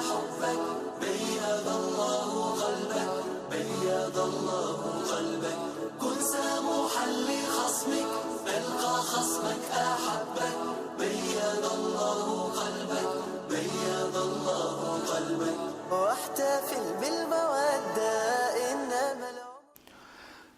حبك بيض الله قلبك بيض الله قلبك كن سموحا لخصمك ألقى خصمك أحبك بيض الله قلبك بيض الله قلبك واحتفل بالمودة إنما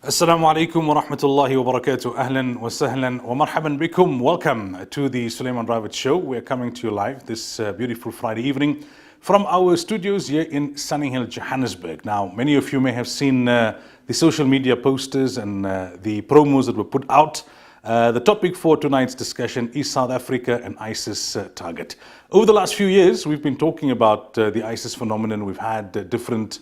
Assalamu alaikum wa rahmatullahi wa barakatuh. Ahlan wa sahlan wa marhaban bikum. Welcome to the Sulaimaan Ravat show. We are coming to you live this beautiful Friday evening from our studios here in Sunny Hill, Johannesburg. Now, many of you may have seen the social media posters and the promos that were put out. The topic for tonight's discussion is South Africa and ISIS target. Over the last few years, we've been talking about the ISIS phenomenon. We've had different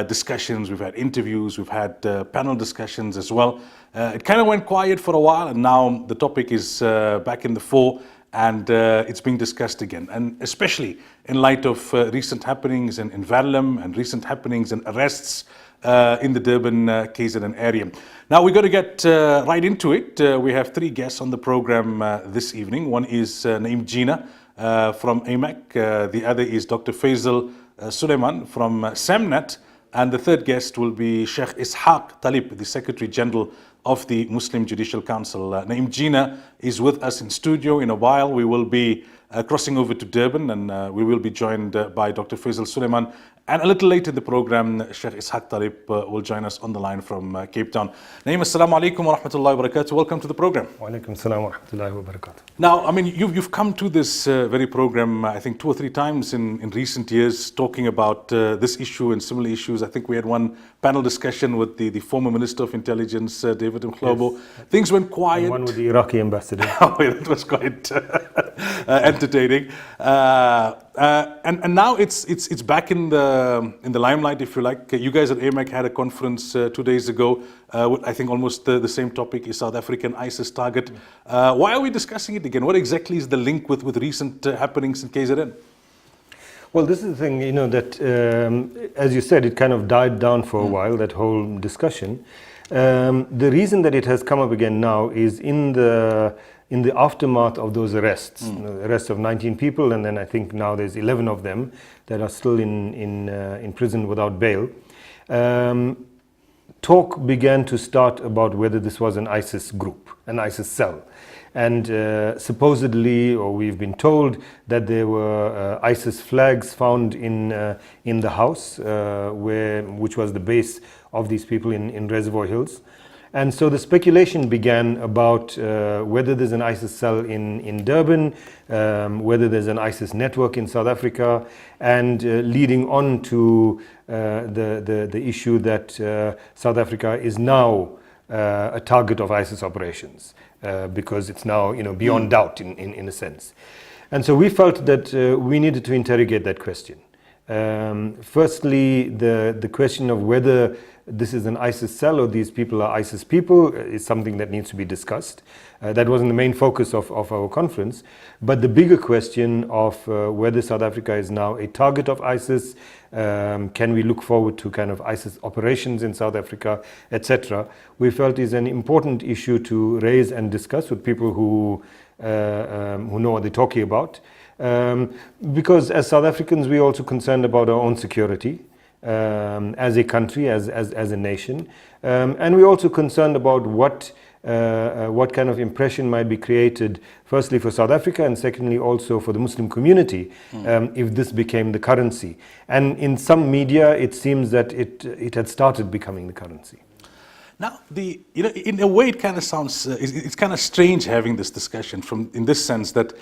discussions, we've had interviews, we've had panel discussions as well. It kind of went quiet for a while, and now the topic is back in the fore, and it's being discussed again. And especially in light of recent happenings in Verulam and recent happenings and arrests in the Durban KZN area. Now we're going to get right into it. We have three guests on the program this evening. One is Naeem Jina from AMAC. The other is Dr. Faisal Sulaimaan from SAMNAT. And the third guest will be Sheikh Ishaq Talib, the Secretary General of the Muslim Judicial Council. Naeem Jina is with us in studio. In a while, we will be crossing over to Durban, and we will be joined by Dr. Faisal Sulaimaan. And a little later in the program, Sheikh Ishaq Talib will join us on the line from Cape Town. Naeem, assalamu alaikum wa rahmatullahi wa barakatuh. Welcome to the program. Wa alaikum salam wa rahmatullahi wa barakatuh. Now, I mean, you've come to this very program, I think, 2 or 3 times in recent years, talking about this issue and similar issues. I think we had one panel discussion with the former Minister of Intelligence, David Mkhlobo. Yes. Things went quiet. And one with the Iraqi ambassador. Oh, that was quite entertaining. And now it's back in the limelight, if you like. You guys at AMAC had a conference 2 days ago. I think almost the same topic is South African ISIS target. Why are we discussing it again? What exactly is the link with recent happenings in KZN? Well, this is the thing, you know, that as you said, it kind of died down for a while, that whole discussion. The reason that it has come up again now is in the aftermath of those arrests, the arrest of 19 people, and then I think now there's 11 of them that are still in prison without bail. Talk began to start about whether this was an ISIS group, an ISIS cell. And supposedly, or we've been told, that there were ISIS flags found in the house, which was the base of these people in Reservoir Hills. And so the speculation began about whether there's an ISIS cell in Durban, whether there's an ISIS network in South Africa, and leading on to the issue that South Africa is now a target of ISIS operations, because it's now, you know, beyond doubt in a sense. And so we felt that we needed to interrogate that question. Firstly, the question of whether this is an ISIS cell or these people are ISIS people is something that needs to be discussed. That wasn't the main focus of our conference. But the bigger question of whether South Africa is now a target of ISIS, can we look forward to kind of ISIS operations in South Africa, etc., we felt is an important issue to raise and discuss with people who know what they're talking about. Because as South Africans, we're also concerned about our own security. As a country, as a nation, and we're also concerned about what kind of impression might be created, firstly for South Africa, and secondly also for the Muslim community, if this became the currency. And in some media, it seems that it had started becoming the currency. Now, in a way, it kind of sounds, it's kind of strange having this discussion in this sense that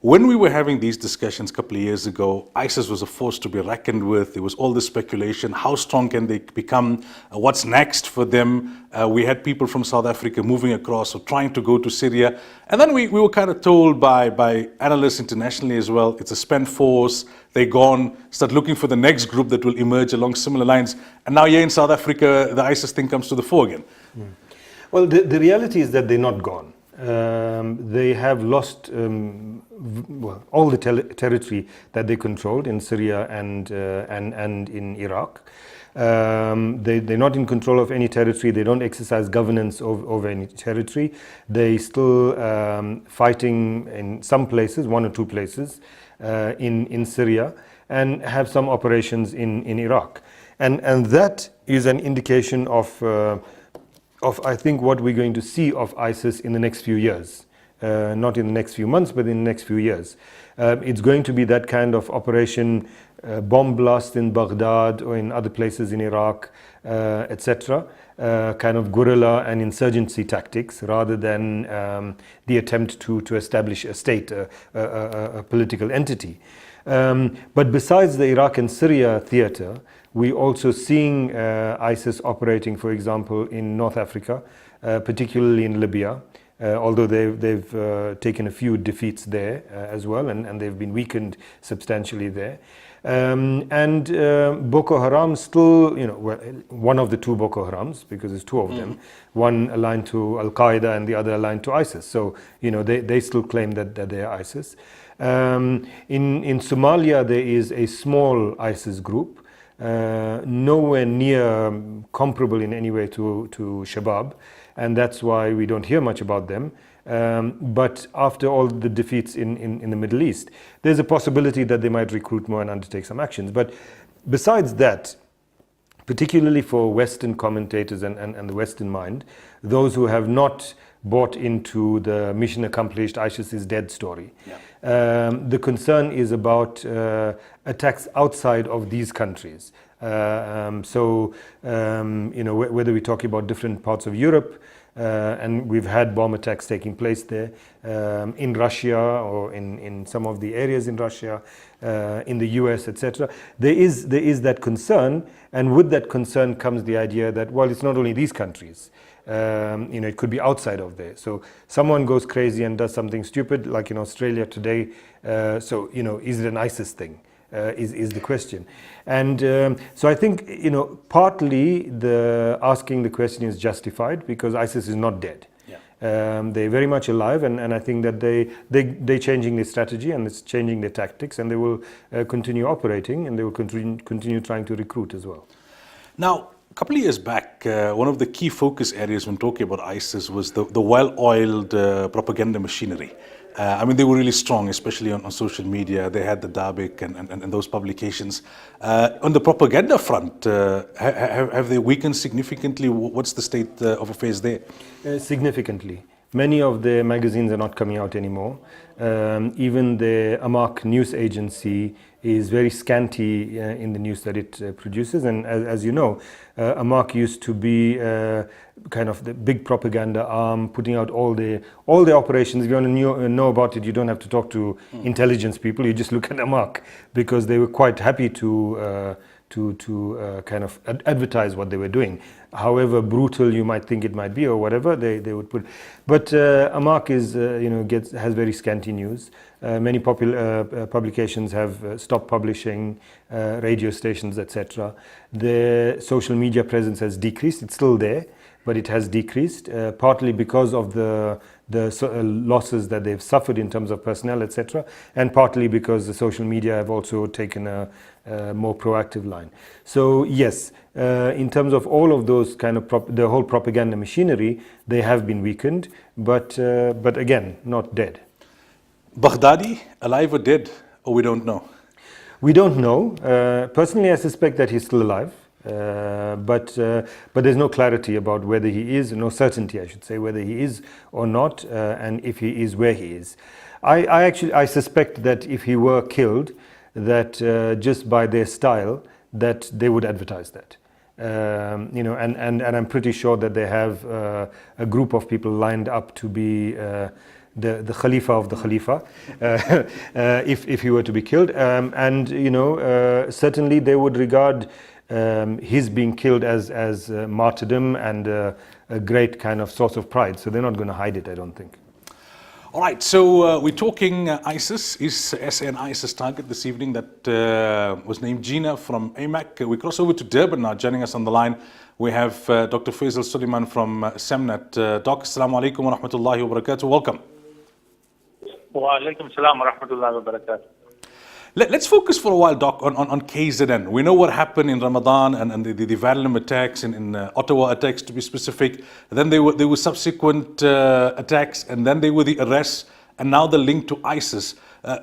when we were having these discussions a couple of years ago, ISIS was a force to be reckoned with. There was all this speculation. How strong can they become? What's next for them? We had people from South Africa moving across or trying to go to Syria. And then we were kind of told by analysts internationally as well, it's a spent force. They're gone. Start looking for the next group that will emerge along similar lines. And now here in South Africa, the ISIS thing comes to the fore again. Well, the reality is that they're not gone. They have lost all the territory that they controlled in Syria and in Iraq. They're not in control of any territory. They don't exercise governance over any territory. They still fighting in some places, 1 or 2 places in Syria. and have some operations in Iraq. And that is an indication of I think what we're going to see of ISIS in the next few years. Not in the next few months, but in the next few years. It's going to be that kind of operation, bomb blast in Baghdad or in other places in Iraq, etc. Kind of guerrilla and insurgency tactics rather than the attempt to establish a state, a political entity. But besides the Iraq and Syria theater, we're also seeing ISIS operating, for example, in North Africa, particularly in Libya. Although they've taken a few defeats there as well, and they've been weakened substantially there. And Boko Haram still, well, one of the two Boko Harams, because there's two of them, one aligned to Al-Qaeda and the other aligned to ISIS. So, they still claim that they are ISIS. In Somalia, there is a small ISIS group, nowhere near comparable in any way to Shabab. And that's why we don't hear much about them. But after all the defeats in the Middle East, there's a possibility that they might recruit more and undertake some actions. But besides that, particularly for Western commentators and the Western mind, those who have not bought into the mission accomplished, ISIS is dead story. Yeah. The concern is about attacks outside of these countries. Whether we're talking about different parts of Europe, and we've had bomb attacks taking place there, in Russia or in some of the areas in Russia, in the US, etc. There is that concern, and with that concern comes the idea that, well, it's not only these countries. It could be outside of there. So someone goes crazy and does something stupid, like in Australia today. Is it an ISIS thing? Is the question. And so I think, partly asking the question is justified because ISIS is not dead. Yeah. They're very much alive, and I think that they're changing their strategy and it's changing their tactics, and they will continue operating, and they will continue trying to recruit as well. Now, a couple of years back, one of the key focus areas when talking about ISIS was the well-oiled propaganda machinery. They were really strong, especially on social media. They had the Dabik and those publications. On the propaganda front, have they weakened significantly? What's the state of affairs there? Significantly. Many of the magazines are not coming out anymore. Even the Amaq news agency is very scanty in the news that it produces. And as you know, Amaq used to be kind of the big propaganda arm, putting out all the operations. If you want to know about it, you don't have to talk to intelligence people. You just look at Amaq, because they were quite happy to kind of advertise what they were doing. However brutal you might think it might be or whatever, they would put. But Amaq is has very scanty news. Many publications have stopped publishing, radio stations, etc. The social media presence has decreased. It's still there, but it has decreased, partly because of the losses that they've suffered in terms of personnel, etc., and partly because the social media have also taken a more proactive line. So yes, in terms of all of those kind of the whole propaganda machinery, they have been weakened, but again, not dead. Baghdadi, alive or dead, or we don't know? We don't know. Personally, I suspect that he's still alive. But there's no clarity about whether he is, no certainty, I should say, whether he is or not, and if he is, where he is. I suspect that if he were killed, that just by their style, that they would advertise that. And I'm pretty sure that they have a group of people lined up to be the Khalifa of the Khalifa, if he were to be killed. Certainly they would regard his being killed as martyrdom and a great kind of source of pride. So they're not going to hide it, I don't think. All right, so we're talking ISIS. Is SA an ISIS target this evening? That was named Gina from AMAC. We cross over to Durban now. Joining us on the line, we have Dr. Faisal Sulaimaan from SEMNET. Doc, assalamu alaikum wa rahmatullahi wa barakatuh. Welcome. Wa alaikum salam wa rahmatullahi wa barakatuh. Let's focus for a while, Doc, on KZN. We know what happened in Ramadan and the Verulam attacks, in Ottawa attacks to be specific. Then there were subsequent attacks, and then there were the arrests and now the link to ISIS.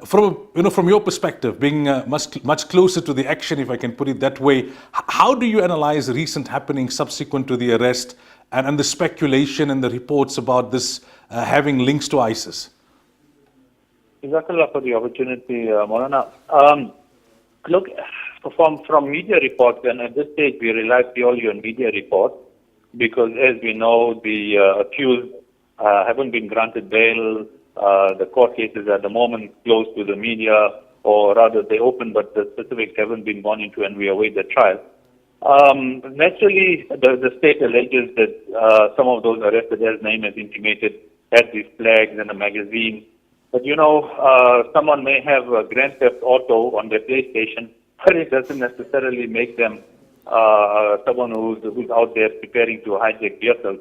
From your perspective, being much closer to the action, if I can put it that way, how do you analyze recent happenings subsequent to the arrest and the speculation and the reports about this having links to ISIS? Jazakallah for the opportunity, Moulana. Look, from media reports, and at this stage we rely purely on media reports, because as we know, the accused haven't been granted bail. The court cases at the moment closed to the media, or rather they open, but the specifics haven't been gone into, and we await the trial. Naturally, the state alleges that some of those arrested, as name has intimated, had these flags and a magazine. But someone may have a Grand Theft Auto on their PlayStation, but it doesn't necessarily make them someone who's out there preparing to hijack vehicles.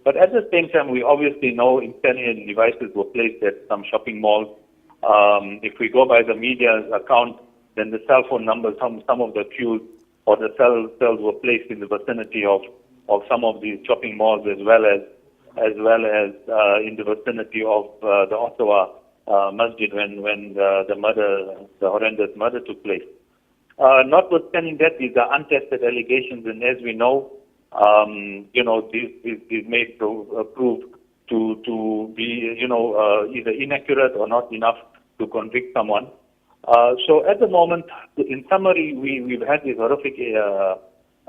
But at the same time, we obviously know incendiary devices were placed at some shopping malls. If we go by the media's account, then the cell phone numbers, some of the accused or the cells were placed in the vicinity of some of these shopping malls, as well as in the vicinity of the Ottawa masjid when the horrendous murder took place. Notwithstanding that, these are untested allegations, and as we know, these may prove to be either inaccurate or not enough to convict someone. So at the moment, in summary, we've had these horrific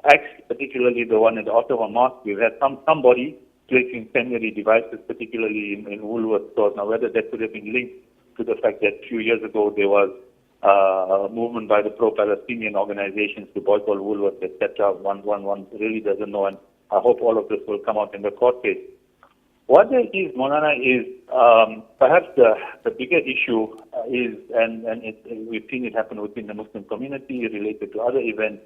acts, particularly the one in the Ottawa mosque. We've had somebody placing incendiary devices, particularly in Woolworth stores. Now, whether that could have been linked to the fact that a few years ago there was a movement by the pro-Palestinian organizations to boycott Woolworth, etc. One really doesn't know, and I hope all of this will come out in the court case. What there is, Moulana, is perhaps the bigger issue is, and we've seen it happen within the Muslim community related to other events,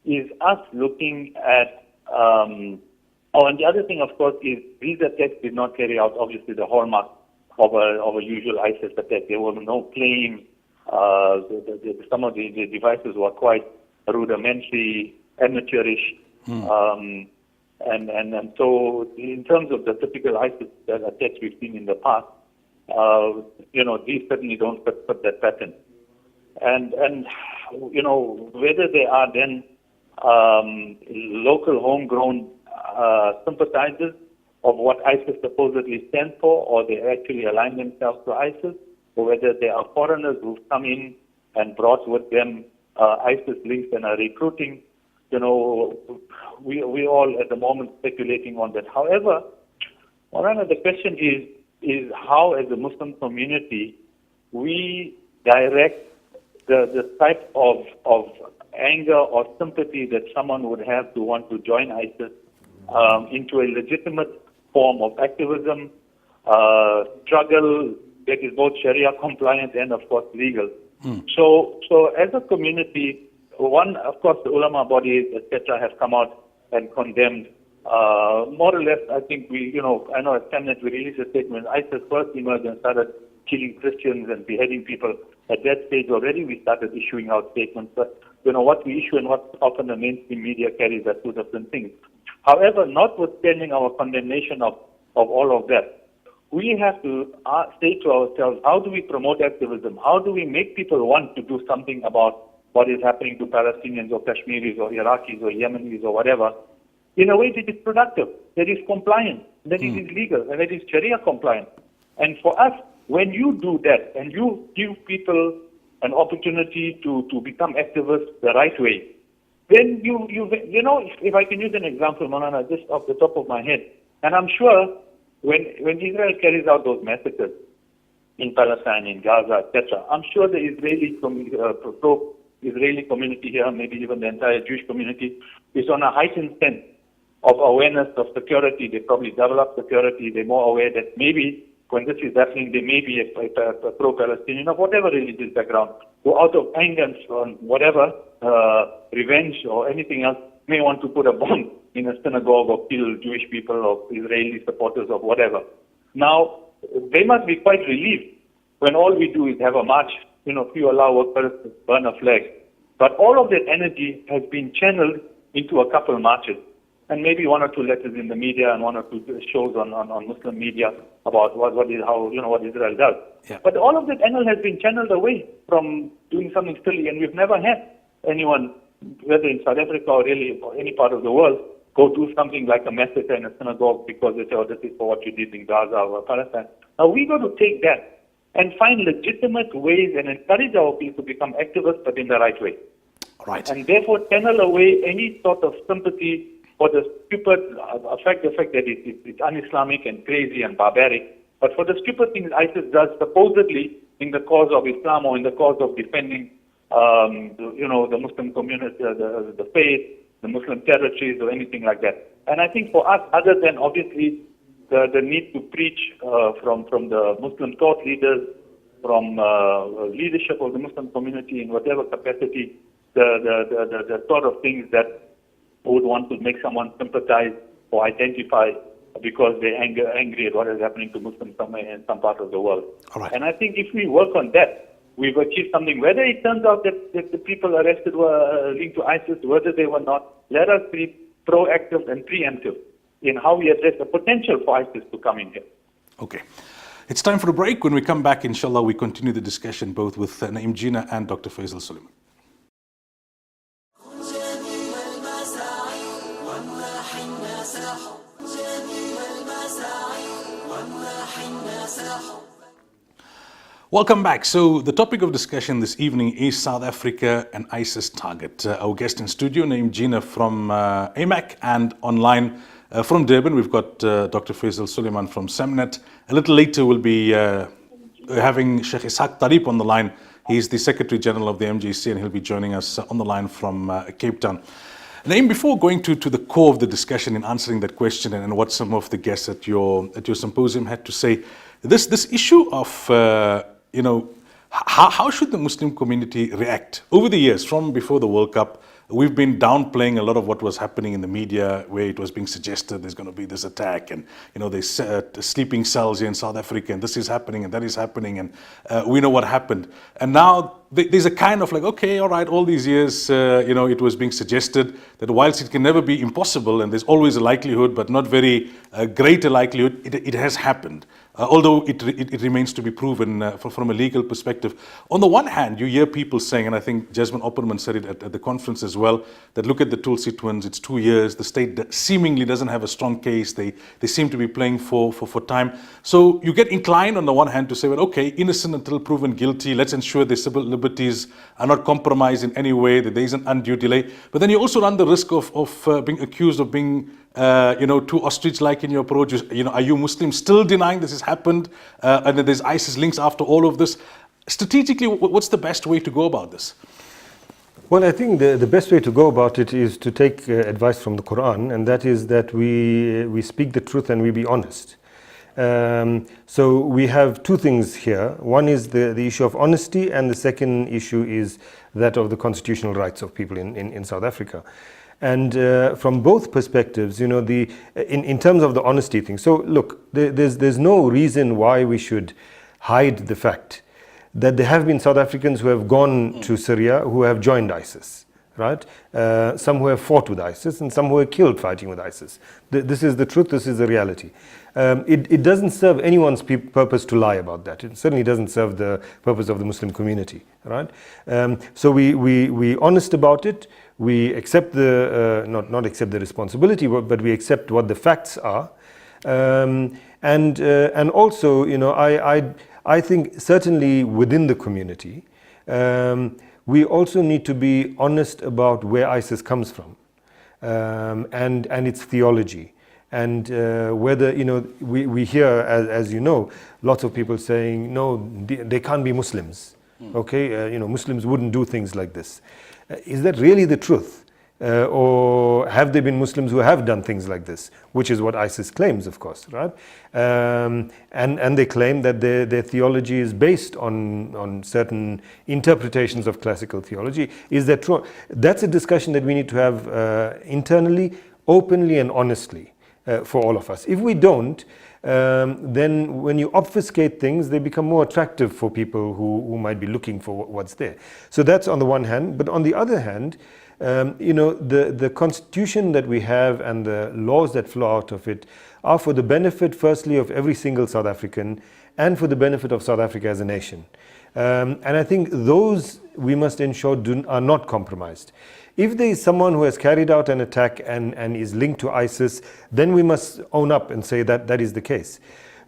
is us looking at, and the other thing, of course, is these attacks did not carry out, obviously, the hallmark of a usual ISIS attack. There were no claims. Some of the devices were quite rudimentary, amateurish. And so in terms of the typical ISIS attacks we've seen in the past, these certainly don't fit that pattern. And whether they are then local homegrown sympathizers of what ISIS supposedly stands for, or they actually align themselves to ISIS, or whether they are foreigners who've come in and brought with them ISIS links and are recruiting, we all at the moment speculating on that. However, Moulana, the question is how, as a Muslim community, we direct the type of anger or sympathy that someone would have to want to join ISIS into a legitimate form of activism, struggle that is both Sharia compliant and, of course, legal. So as a community, one, of course, the ulama bodies, etc., have come out and condemned. More or less, I think I know at Cabinet we released a statement. ISIS first emerged and started killing Christians and beheading people. At that stage already, we started issuing out statements. But what we issue and what often the mainstream media carries are two different things. However, notwithstanding our condemnation of all of that, we have to say to ourselves, how do we promote activism? How do we make people want to do something about what is happening to Palestinians or Kashmiris or Iraqis or Yemenis or whatever, in a way that is productive, that is compliant, that is legal, and that is Sharia compliant. And for us, when you do that and you give people an opportunity to become activists the right way, then if I can use an example, Moulana, just off the top of my head, and I'm sure when Israel carries out those massacres in Palestine, in Gaza, etc., I'm sure the pro-Israeli community here, maybe even the entire Jewish community, is on a heightened sense of awareness of security. They probably develop security. They're more aware that maybe when this is happening, there may be a pro-Palestinian of whatever religious background who, out of anger on whatever, revenge or anything else, may want to put a bomb in a synagogue or kill Jewish people or Israeli supporters or whatever. Now, they must be quite relieved when all we do is have a march, few allow workers to burn a flag. But all of that energy has been channeled into a couple marches. and maybe one or two letters in the media and one or two shows on Muslim media about what Israel does. Yeah. But all of that energy has been channeled away from doing something silly, and we've never had anyone, whether in South Africa or really or any part of the world, go do something like a massacre in a synagogue because they say, oh, this is for what you did in Gaza or Palestine. Now we got to take that and find legitimate ways and encourage our people to become activists, but in the right way. Right. And therefore channel away any sort of sympathy for the stupid the fact that it's un-Islamic and crazy and barbaric, but for the stupid things ISIS does supposedly in the cause of Islam or in the cause of defending the Muslim community, the faith, the Muslim territories or anything like that. And I think for us, other than obviously the need to preach from the Muslim thought leaders, from leadership of the Muslim community in whatever capacity, the sort of things that would want to make someone sympathize or identify because they're angry at what is happening to Muslims somewhere in some part of the world. All right. And I think if we work on that, we've achieved something. Whether it turns out that the people arrested were linked to ISIS, whether they were not, let us be proactive and preemptive in how we address the potential for ISIS to come in here. Okay. It's time for a break. When we come back, inshallah, we continue the discussion both with Naeem Jinnah and Dr. Faisal Sulaimaan. Welcome back. So the topic of discussion this evening is South Africa and ISIS target. Our guest in studio, Naeem Jinnah from AMAC, and online from Durban, we've got Dr. Faisal Sulaimaan from SEMNET. A little later, we'll be having Sheikh Ishaq Tariq on the line. He's the Secretary General of the MJC, and he'll be joining us on the line from Cape Town. Naeem, before going to the core of the discussion in answering that question and what some of the guests at your symposium had to say, this issue of how should the Muslim community react? Over the years, from before the World Cup, we've been downplaying a lot of what was happening in the media, where it was being suggested there's going to be this attack, and there's sleeping cells here in South Africa, and this is happening and that is happening, and we know what happened. And now there's a kind of like, okay, all right, all these years, it was being suggested that whilst it can never be impossible, and there's always a likelihood, but not very great a likelihood, it has happened. Although it remains to be proven from a legal perspective. On the one hand, you hear people saying, and I think Jasmine Opperman said it at the conference as well, that look at the Tulsi twins, it's 2 years, the state seemingly doesn't have a strong case, they seem to be playing for time. So you get inclined on the one hand to say, well, okay, innocent until proven guilty, let's ensure their civil liberties are not compromised in any way, that there is an undue delay. But then you also run the risk of being accused of being too ostrich-like in your approach. Are you Muslims still denying this has happened? And then there's ISIS links after all of this. Strategically, what's the best way to go about this? Well, I think the best way to go about it is to take advice from the Quran, and that is that we speak the truth and we be honest. So we have two things here. One is the issue of honesty, and the second issue is that of the constitutional rights of people in South Africa. And from both perspectives, in terms of the honesty thing. So look, there's no reason why we should hide the fact that there have been South Africans who have gone to Syria who have joined ISIS, right? Some who have fought with ISIS and some who were killed fighting with ISIS. This is the truth, this is the reality. It doesn't serve anyone's purpose to lie about that. It certainly doesn't serve the purpose of the Muslim community, right? So we honest about it. We accept not accept the responsibility, but we accept what the facts are. And also, I think certainly within the community, we also need to be honest about where ISIS comes from, and its theology. And whether, we hear, as you know, lots of people saying, no, they can't be Muslims. Okay, Muslims wouldn't do things like this. Is that really the truth? Or have there been Muslims who have done things like this? Which is what ISIS claims, of course, right? And they claim that their theology is based on certain interpretations of classical theology. Is that true? That's a discussion that we need to have internally, openly and honestly for all of us. If we don't, then when you obfuscate things, they become more attractive for people who might be looking for what's there. So that's on the one hand. But on the other hand, The constitution that we have and the laws that flow out of it are for the benefit, firstly, of every single South African and for the benefit of South Africa as a nation. And I think those we must ensure are not compromised. If there is someone who has carried out an attack and is linked to ISIS, then we must own up and say that that is the case.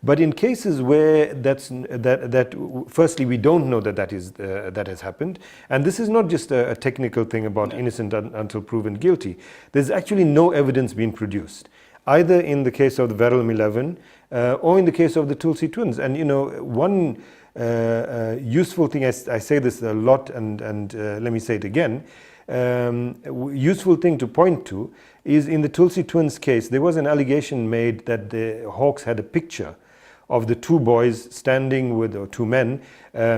But in cases where firstly we don't know that has happened, and this is not just a technical thing about innocent until proven guilty. There's actually no evidence being produced, either in the case of the Verulam 11 or in the case of the Tulsi twins. And one useful thing, I say this a lot, and let me say it again. Useful thing to point to is in the Tulsi twins case, there was an allegation made that the Hawks had a picture of the two boys standing with, or two men,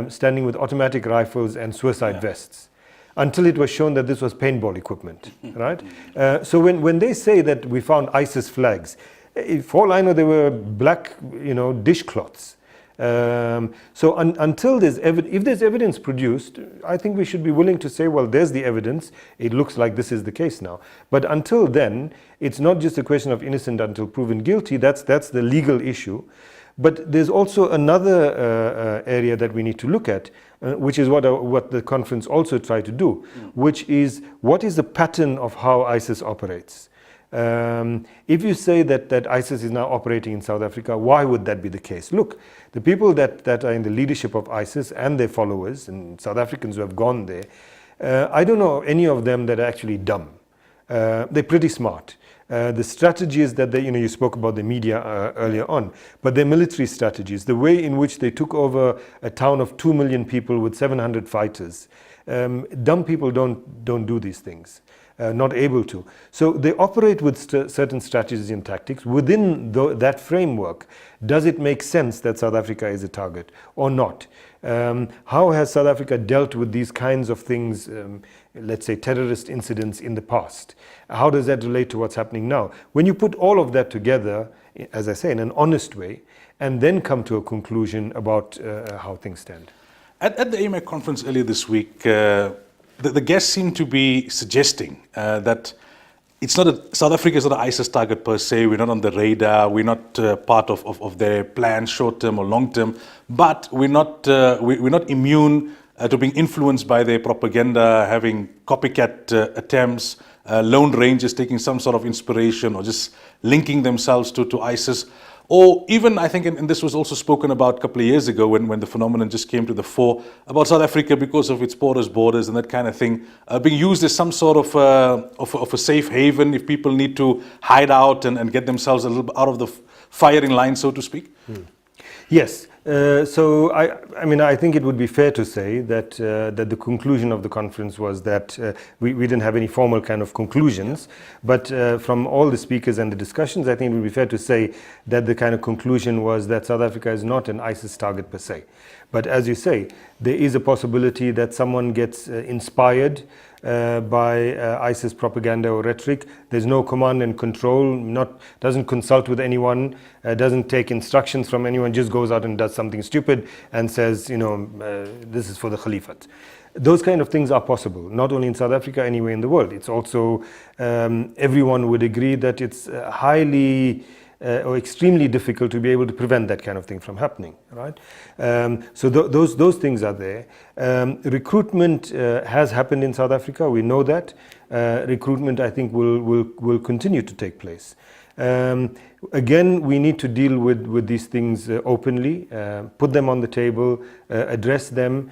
standing with automatic rifles and suicide vests, until it was shown that this was paintball equipment, right? So when they say that we found ISIS flags, for all I know, they were black, dishcloths. So until if there's evidence produced, I think we should be willing to say, well, there's the evidence. It looks like this is the case now. But until then, it's not just a question of innocent until proven guilty. That's the legal issue. But there's also another area that we need to look at, which is what the conference also tried to do, which is what is the pattern of how ISIS operates. If you say that ISIS is now operating in South Africa, why would that be the case? Look, the people that are in the leadership of ISIS and their followers, and South Africans who have gone there, I don't know any of them that are actually dumb. They're pretty smart. The strategies that you spoke about the media earlier on, but their military strategies, the way in which they took over a town of 2 million people with 700 fighters. Dumb people don't do these things. Not able to. So they operate with certain strategies and tactics. Within that framework, does it make sense that South Africa is a target or not? How has South Africa dealt with these kinds of things, let's say terrorist incidents in the past? How does that relate to what's happening now? When you put all of that together, as I say, in an honest way, and then come to a conclusion about how things stand. At the AMEC conference earlier this week, the guests seem to be suggesting that South Africa is not an ISIS target per se. We're not on the radar. We're not part of their plans, short term or long term. But we're not immune to being influenced by their propaganda, having copycat attempts, lone rangers taking some sort of inspiration or just linking themselves to ISIS. Or even, I think, and this was also spoken about a couple of years ago when the phenomenon just came to the fore, about South Africa because of its borders and that kind of thing, being used as some sort of a safe haven if people need to hide out and get themselves a little bit out of the firing line, so to speak? Yes. So I think it would be fair to say that the conclusion of the conference was that we didn't have any formal kind of conclusions, but from all the speakers and the discussions, I think it would be fair to say that the kind of conclusion was that South Africa is not an ISIS target per se. But as you say, there is a possibility that someone gets inspired by ISIS propaganda or rhetoric. There's no command and control, doesn't consult with anyone, doesn't take instructions from anyone, just goes out and does something stupid and says, this is for the Caliphate. Those kind of things are possible, not only in South Africa, anywhere in the world. It's also, everyone would agree that it's highly or extremely difficult to be able to prevent that kind of thing from happening, right? So those things are there. Recruitment has happened in South Africa. We know that. Recruitment, I think, will continue to take place. Again, we need to deal with these things openly, put them on the table, address them.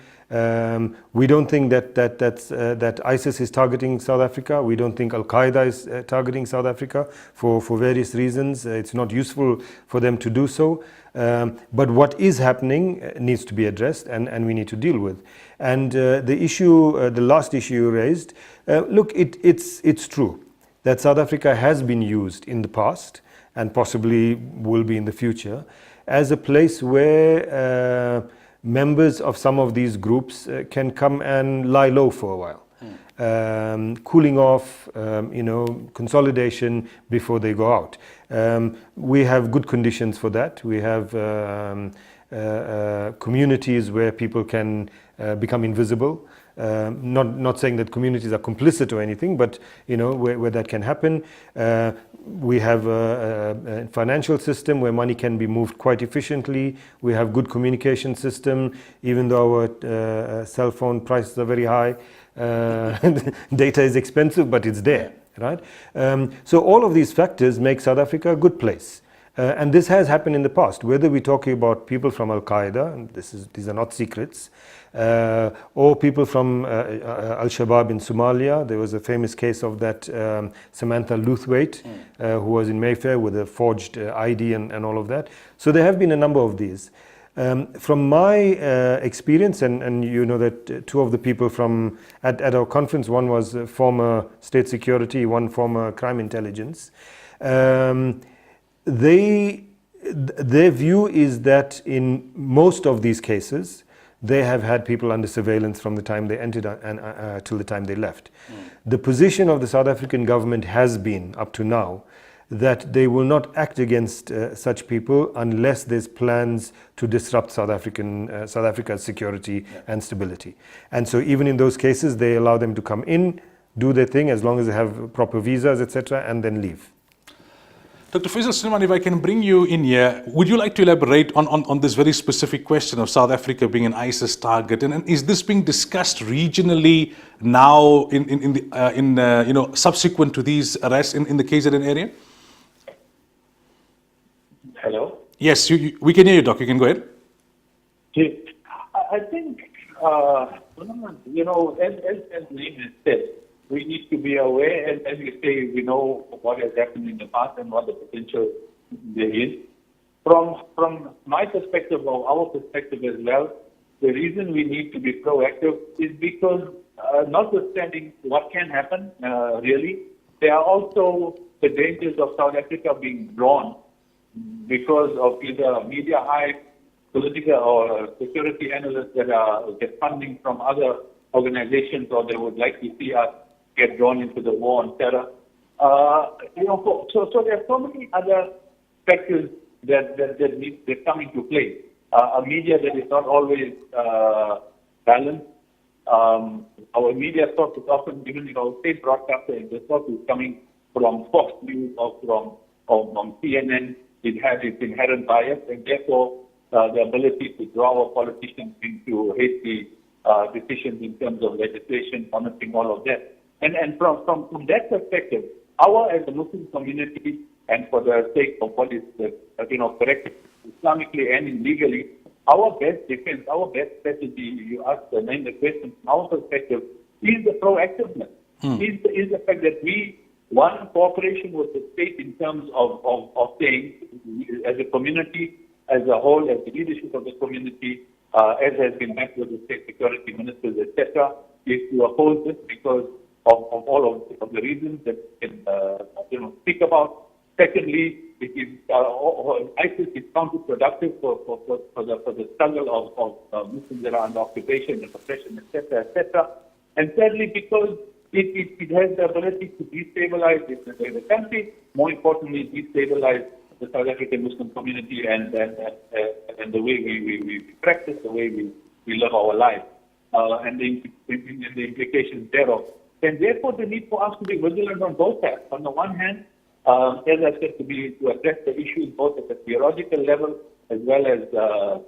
We don't think that ISIS is targeting South Africa. We don't think Al-Qaeda is targeting South Africa for various reasons. It's not useful for them to do so. But what is happening needs to be addressed and we need to deal with. And the issue, the last issue you raised, look, it's true that South Africa has been used in the past and possibly will be in the future as a place where members of some of these groups can come and lie low for a while. Cooling off, consolidation before they go out. We have good conditions for that. We have communities where people can become invisible. Not saying that communities are complicit or anything, but where that can happen. We have a financial system where money can be moved quite efficiently. We have good communication system, even though our cell phone prices are very high. Data is expensive, but it's there, right? So all of these factors make South Africa a good place. And this has happened in the past, whether we're talking about people from Al-Qaeda, and these are not secrets, or people from Al-Shabaab in Somalia. There was a famous case of that Samantha Luthwaite, who was in Mayfair with a forged ID and all of that. So there have been a number of these. From my experience, and you know that two of the people at our conference, one was former state security, one former crime intelligence. Their view is that in most of these cases, they have had people under surveillance from the time they entered till the time they left. The position of the South African government has been, up to now, that they will not act against such people unless there's plans to disrupt South Africa's security and stability. And so even in those cases, they allow them to come in, do their thing, as long as they have proper visas, etc., and then leave. Dr. Faisal Sulaimaan, if I can bring you in here, would you like to elaborate on this very specific question of South Africa being an ISIS target, and is this being discussed regionally now subsequent to these arrests in the KZN area? Hello? Yes, we can hear you, Doc. You can go ahead. I think, as Naeem has said, we need to be aware, and as you say, we know what has happened in the past and what the potential there is. From my perspective, or our perspective as well, the reason we need to be proactive is because, notwithstanding what can happen, really, there are also the dangers of South Africa being drawn because of either media hype, political or security analysts that get funding from other organizations, or they would like to see us get drawn into the war on terror. So there are so many other factors that come into play. A media that is not always balanced. Our media source is often, even state broadcaster, the source is coming from Fox News or from CNN. It has its inherent bias, and therefore the ability to draw our politicians into hasty decisions in terms of legislation, monitoring, all of that. And from that perspective, as a Muslim community, and for the sake of what is correct Islamically and legally, our best defense, our best strategy, you asked the question, from our perspective, is the proactiveness. Is the fact that we want cooperation with the state in terms of saying, as a community, as a whole, as the leadership of the community, as has been met with the state security ministers, etc., is to oppose this because of all of the reasons that we can speak about. Secondly, it is ISIS is counterproductive for the struggle of Muslims that are under occupation and oppression, etc., etc. And thirdly, because it has the ability to destabilize the country, more importantly, destabilize the South African Muslim community and the way we practice, the way we live our lives, and the implications thereof. And therefore, the need for us to be vigilant on both sides. On the one hand, as I said, to address the issues both at the theological level as well as the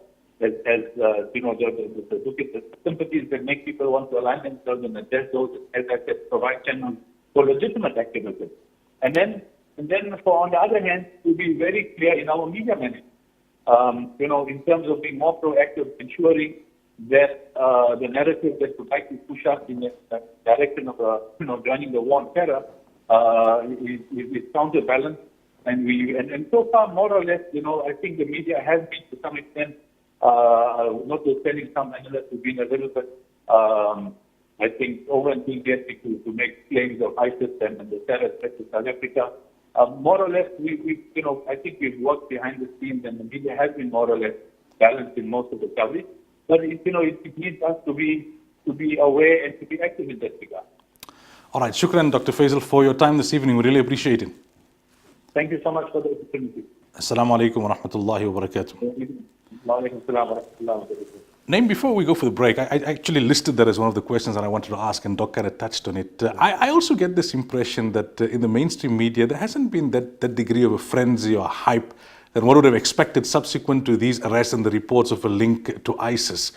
sympathies that make people want to align themselves and address those, as I said, provide channels for legitimate activism. And then on the other hand, to be very clear in our media management, in terms of being more proactive, ensuring that the narrative that would like to push us in the direction of joining the war on terror is counterbalanced, and so far, more or less, I think the media has been to some extent, notwithstanding some analysts who've been a little bit, I think, over-enthusiastic to make claims of ISIS and the terror threat to South Africa. More or less, I think we've worked behind the scenes, and the media has been more or less balanced in most of the coverage. But it needs us to be aware and to be active in that regard. All right, shukran, Dr. Faisal, for your time this evening. We really appreciate it. Thank you so much for the opportunity. Assalamu alaikum wa rahmatullahi wa barakatuh. Wa alaikum assalam wa rahmatullahi wa barakatuh. Naim, before we go for the break, I actually listed that as one of the questions that I wanted to ask, and Doc kind of touched on it. I also get this impression that in the mainstream media, there hasn't been that degree of a frenzy or hype than what would have expected subsequent to these arrests and the reports of a link to ISIS.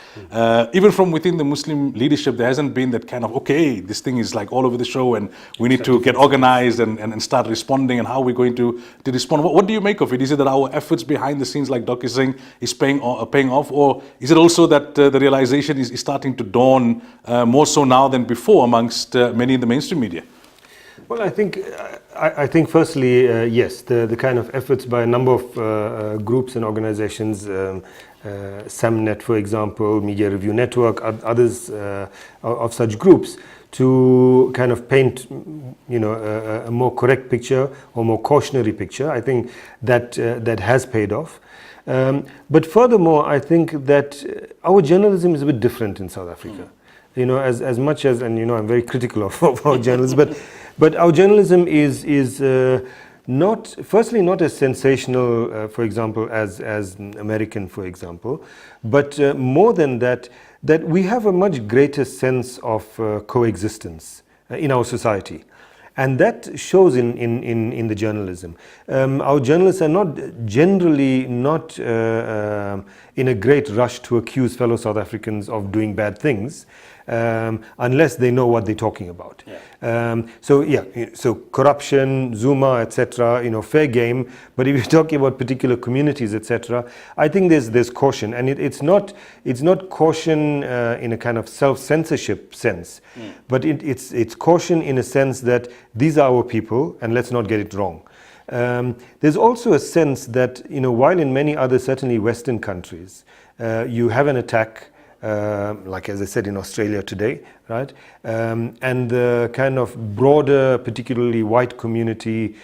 Even from within the Muslim leadership, there hasn't been that kind of, okay, this thing is like all over the show and we need to get organized and start responding, and how we're going to respond. What do you make of it? Is it that our efforts behind the scenes, like Doc is saying, is paying off? Or is it also that the realization is starting to dawn more so now than before amongst many in the mainstream media? Well, I think firstly, yes, the kind of efforts by a number of groups and organizations, SAMNet, for example, Media Review Network, others of such groups, to kind of paint, a more correct picture or more cautionary picture. I think that has paid off. But furthermore, I think that our journalism is a bit different in South Africa. As much as, and I'm very critical of our journalism, but our journalism is not as sensational, for example, as American, for example, but more than that we have a much greater sense of coexistence in our society. And that shows in the journalism. Our journalists are generally not in a great rush to accuse fellow South Africans of doing bad things, unless they know what they're talking about. Yeah. So corruption, Zuma, etc. Fair game. But if you're talking about particular communities, etc., I think there's caution, and it's not caution in a kind of self-censorship sense, but it's caution in a sense that these are our people, and let's not get it wrong. There's also a sense that while in many other, certainly Western countries, you have an attack. Like as I said in Australia today, right? And the kind of broader, particularly white community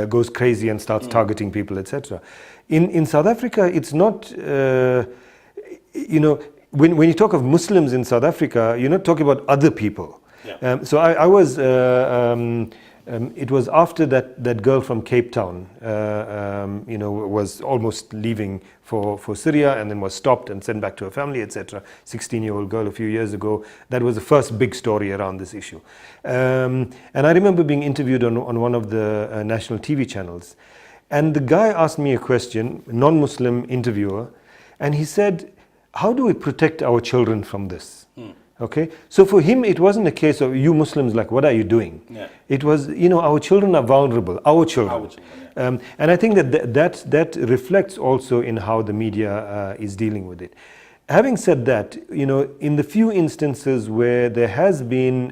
goes crazy and starts targeting people, etc. In South Africa, it's not, when you talk of Muslims in South Africa, you're not talking about other people. Yeah. So I was, it was after that girl from Cape Town, was almost leaving for Syria and then was stopped and sent back to her family, etc. 16-year-old girl a few years ago. That was the first big story around this issue. And I remember being interviewed on one of the national TV channels. And the guy asked me a question, non-Muslim interviewer, and he said, how do we protect our children from this? Okay, so for him, it wasn't a case of you Muslims, like, what are you doing? Yeah. It was, our children are vulnerable, our children. Yeah. And I think that reflects also in how the media is dealing with it. Having said that, in the few instances where there has been,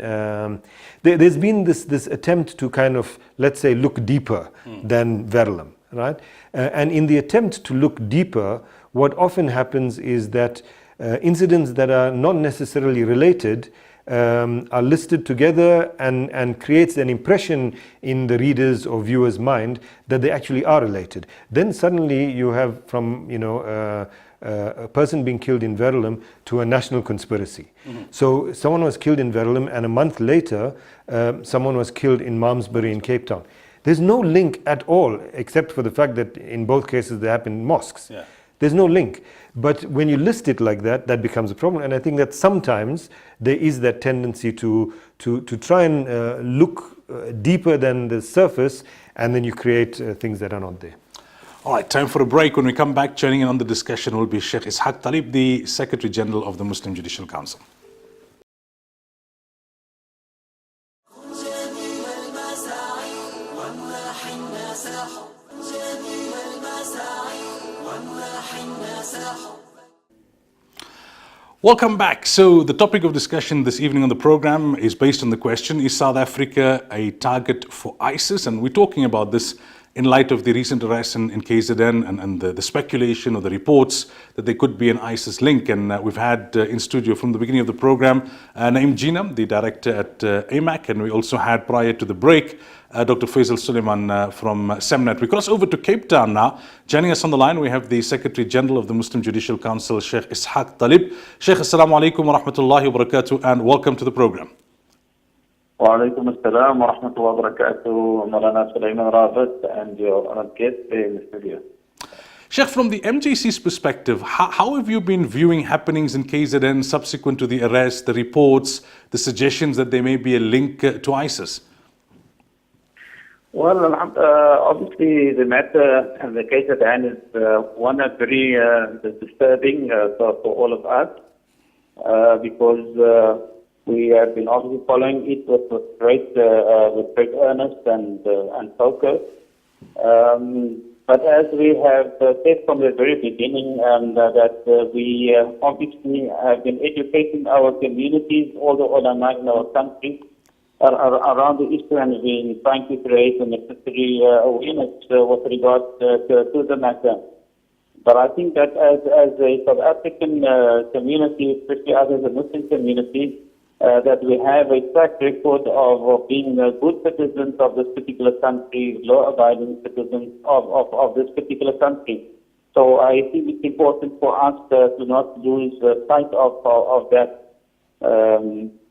there's been this attempt to kind of, let's say, look deeper than Verulam, right? And in the attempt to look deeper, what often happens is that incidents that are not necessarily related are listed together and creates an impression in the reader's or viewer's mind that they actually are related. Then suddenly you have from a person being killed in Verulam to a national conspiracy. So someone was killed in Verulam, and a month later someone was killed in Malmesbury in Cape Town. There's no link at all, except for the fact that in both cases they happen in mosques. Yeah. There's no link. But when you list it like that, that becomes a problem. And I think that sometimes there is that tendency to try and look deeper than the surface, and then you create things that are not there. All right, time for a break. When we come back, joining in on the discussion will be Sheikh Ishaq Talib, the Secretary General of the Muslim Judicial Council. Welcome back. So the topic of discussion this evening on the program is based on the question, is South Africa a target for ISIS? And we're talking about this in light of the recent arrests in KZN and the speculation or the reports that there could be an ISIS link. And we've had in studio from the beginning of the program, Naim Jinam, the director at AMAC, and we also had prior to the break, Dr. Faisal Sulaimaan from SAMNet. We cross over to Cape Town now. Joining us on the line, we have the Secretary General of the Muslim Judicial Council, Sheikh Ishaq Talib. Sheikh, assalamu alaikum wa rahmatullahi wa barakatuh, and welcome to the program. Wa alaikum assalam wa rahmatullahi wa barakatuh, Moulana Sulaimaan Ravat, and your honored guest there in the studio. Sheikh, from the MJC's perspective, how have you been viewing happenings in KZN subsequent to the arrest, the reports, the suggestions that there may be a link to ISIS? Well, obviously the matter and the case at hand is one that's very disturbing for all of us because we have been obviously following it with great earnest and focus. But as we have said from the very beginning, that we obviously have been educating our communities, all the ulama in our country, around the issue, and we've been trying to create the necessary awareness with regard to the matter. But I think that as a South African community, especially as a Muslim community, that we have a track record of being good citizens of this particular country, law-abiding citizens of this particular country. So I think it's important for us to not lose sight of that.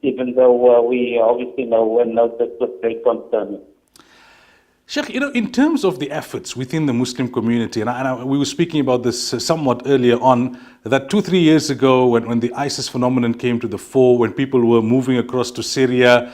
Even though we obviously know and note that with great concern. Sheikh, in terms of the efforts within the Muslim community, and we were speaking about this somewhat earlier on, that 2-3 years ago when the ISIS phenomenon came to the fore, when people were moving across to Syria,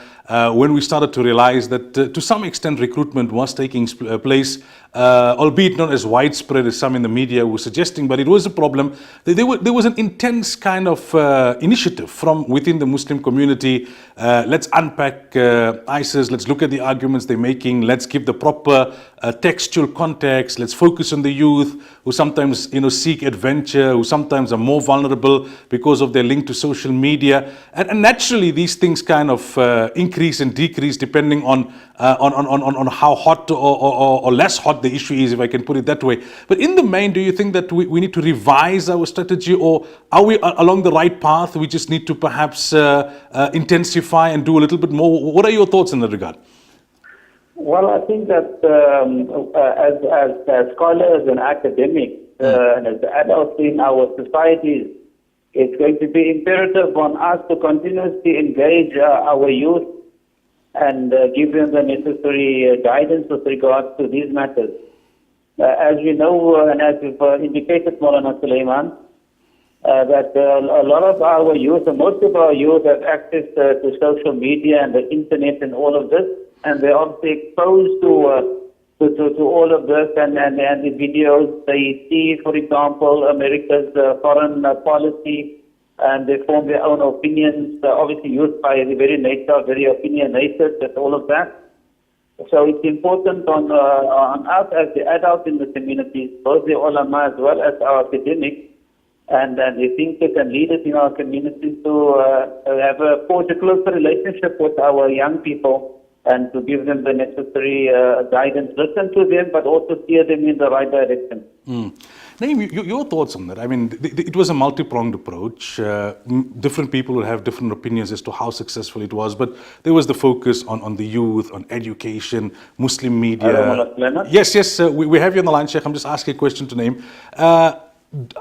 when we started to realize that to some extent recruitment was taking place, albeit not as widespread as some in the media were suggesting, but it was a problem. There was an intense kind of initiative from within the Muslim community. Let's unpack ISIS, let's look at the arguments they're making, let's give the proper textual context, let's focus on the youth who sometimes seek adventure, who sometimes are more vulnerable because of their link to social media. And naturally these things kind of increase and decrease depending on how hot or less hot the issue is, if I can put it that way. But in the main, do you think that we need to revise our strategy, or are we along the right path? We just need to perhaps intensify and do a little bit more. What are your thoughts in that regard? Well, I think that as scholars and academics and as adults in our societies, it's going to be imperative on us to continuously engage our youth and give them the necessary guidance with regards to these matters. As you know, and as you've indicated, Moulana Sulaimaan, that a lot of our youth, most of our youth have access to social media and the internet and all of this, and they're obviously exposed to all of this and the videos. They see, for example, America's foreign policy, and they form their own opinions, obviously used by the very nature, very opinionated, and all of that. So it's important on us as the adults in the communities, both the ulama as well as our academics, and the thinkers and leaders in our communities to forge a closer relationship with our young people and to give them the necessary guidance, listen to them, but also steer them in the right direction. Naeem, your thoughts on that? I mean, it was a multi-pronged approach. Different people will have different opinions as to how successful it was, but there was the focus on the youth, on education, Muslim media. Yes, we have you on the line, Sheikh. I'm just asking a question to Naeem.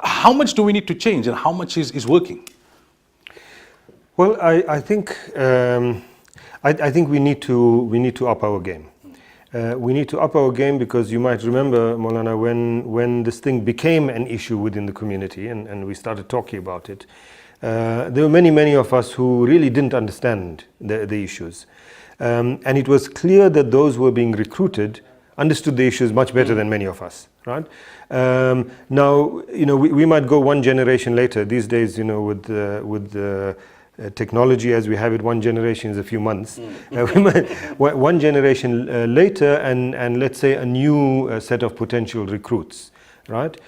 How much do we need to change, and how much is working? Well, I think we need to up our game. We need to up our game because you might remember, Moulana, when this thing became an issue within the community and we started talking about it, there were many of us who really didn't understand the issues. And it was clear that those who were being recruited understood the issues much better than many of us, right? Now, we might go one generation later. These days, with technology as we have it, one generation is a few months. One generation later, and let's say a new set of potential recruits, right?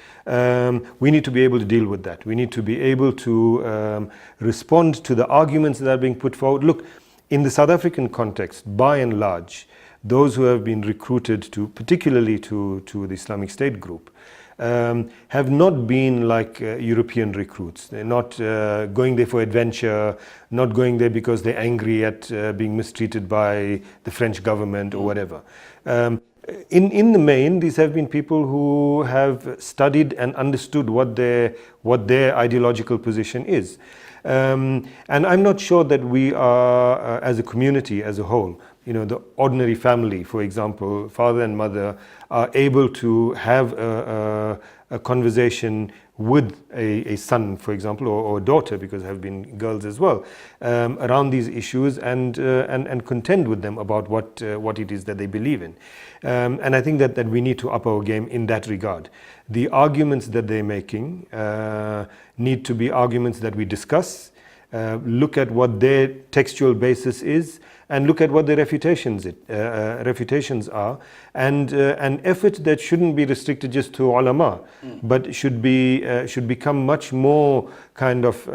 We need to be able to deal with that. We need to be able to respond to the arguments that are being put forward. Look, in the South African context, by and large, those who have been recruited particularly to the Islamic State group, have not been like European recruits. They're not going there for adventure, not going there because they're angry at being mistreated by the French government or whatever. In the main, these have been people who have studied and understood what their ideological position is. And I'm not sure that we are, as a community, as a whole, the ordinary family, for example, father and mother, are able to have a conversation with a son, for example, or a daughter, because there have been girls as well, around these issues and contend with them about what it is that they believe in. And I think that we need to up our game in that regard. The arguments that they're making need to be arguments that we discuss, look at what their textual basis is, and look at what the refutations are, and an effort that shouldn't be restricted just to ulama, but should become much more kind of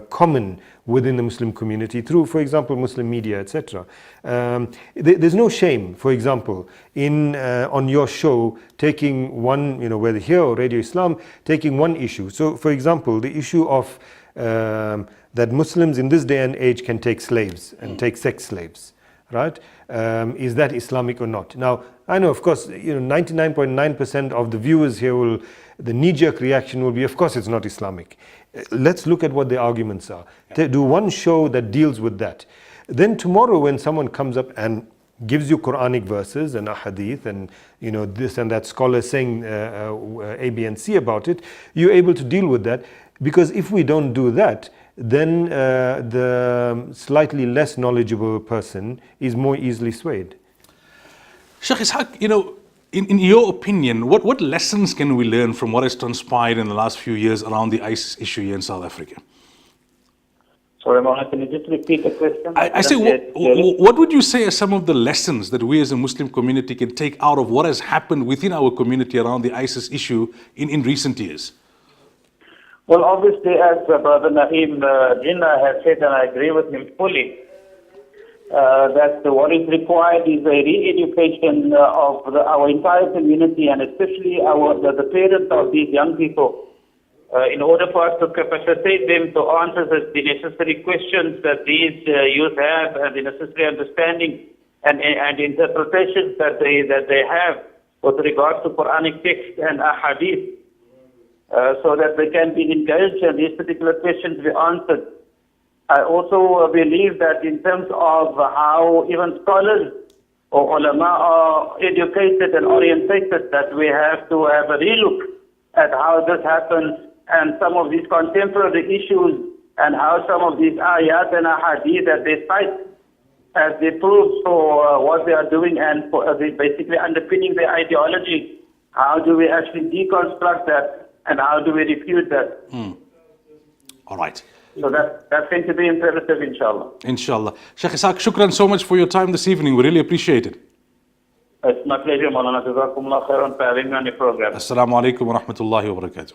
common within the Muslim community through, for example, Muslim media, etc. There's no shame, for example, in on your show taking one, whether here or Radio Islam, taking one issue. So, for example, the issue of that Muslims in this day and age can take slaves and take sex slaves, right? Is that Islamic or not? Now, I know, of course, 99.9% of the viewers here the knee-jerk reaction will be, of course, it's not Islamic. Let's look at what the arguments are. Do one show that deals with that. Then tomorrow, when someone comes up and gives you Quranic verses and a hadith and this and that scholar saying A, B, and C about it, you're able to deal with that. Because if we don't do that, then the slightly less knowledgeable person is more easily swayed. Sheikh Ishaq, in your opinion, what lessons can we learn from what has transpired in the last few years around the ISIS issue here in South Africa? Sorry, Moulana, can you just repeat the question? I say, what would you say are some of the lessons that we as a Muslim community can take out of what has happened within our community around the ISIS issue in recent years? Well, obviously, as Brother Naeem Jinnah has said, and I agree with him fully, that what is required is a re-education of our entire community, and especially the parents of these young people, in order for us to capacitate them to answer the necessary questions that these youth have, and the necessary understanding and interpretations that they have with regards to Quranic text and ahadith. So that they can be engaged and these particular questions be answered. I also believe that in terms of how even scholars or ulama are educated and orientated, that we have to have a relook at how this happens and some of these contemporary issues and how some of these ayat and ahadith that they cite as the proofs for what they are doing and for basically underpinning their ideology. How do we actually deconstruct that? And how do we refute that? All right. So that's going to be imperative, inshallah. Inshallah. Sheikh Ishaq, shukran so much for your time this evening. We really appreciate it. It's my pleasure, Moulana. Jazakumullah khairan for having me on the program. Assalamu alaikum wa rahmatullahi wa barakatuh.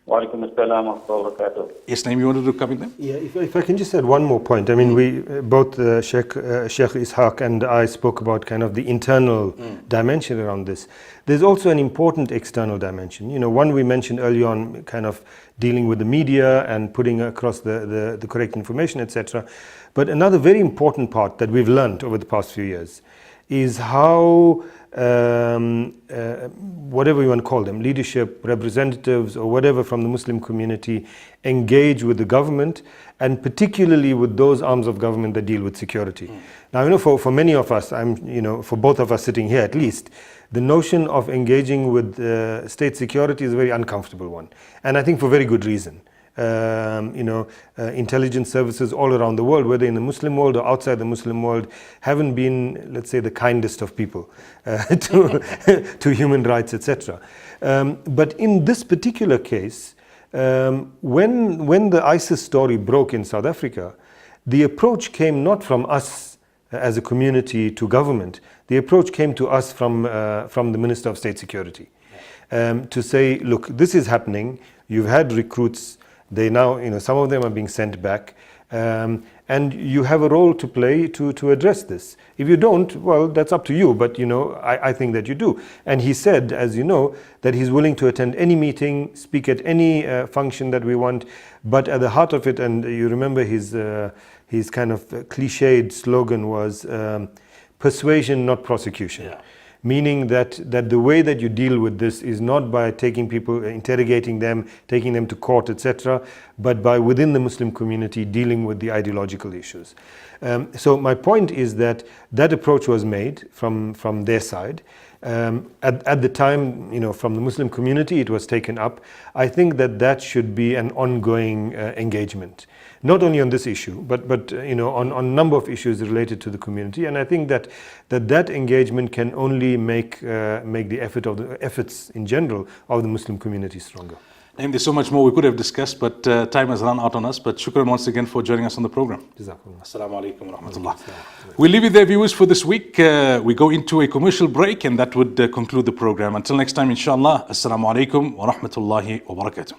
Wa alaikum assalam wa rahmatullahi wa barakatuh. Yes, Naeem, you wanted to come in there? Yeah, if I can just add one more point. I mean, we both Sheikh Ishaq and I spoke about kind of the internal dimension around this. There's also an important external dimension. One we mentioned early on, kind of dealing with the media and putting across the correct information, etc. But another very important part that we've learned over the past few years is how whatever you want to call them, leadership, representatives, or whatever from the Muslim community, engage with the government, and particularly with those arms of government that deal with security. Now, for many of us, for both of us sitting here at least, the notion of engaging with state security is a very uncomfortable one, and I think for very good reason. Intelligence services all around the world, whether in the Muslim world or outside the Muslim world, haven't been, let's say, the kindest of people to human rights, etc. But in this particular case, when the ISIS story broke in South Africa, the approach came not from us as a community to government. The approach came to us from the Minister of State Security to say, look, this is happening. You've had recruits. They now, some of them are being sent back, and you have a role to play to address this. If you don't, well, that's up to you, but I think that you do. And he said, as you know, that he's willing to attend any meeting, speak at any function that we want, but at the heart of it, and you remember his kind of cliched slogan was persuasion, not prosecution. Yeah. meaning that the way that you deal with this is not by taking people, interrogating them, taking them to court, etc., but by within the Muslim community dealing with the ideological issues. So my point is that approach was made from their side. At the time, from the Muslim community, it was taken up. I think that should be an ongoing engagement, not only on this issue, but on a number of issues related to the community. And I think that engagement can only make the efforts in general of the Muslim community stronger. And there's so much more we could have discussed, but time has run out on us. But shukran once again for joining us on the program. Assalamu alaikum wa rahmatullah. We'll leave you there, viewers, for this week. We go into a commercial break, and that would conclude the program. Until next time, inshallah. Assalamu alaikum wa rahmatullahi wa barakatuh.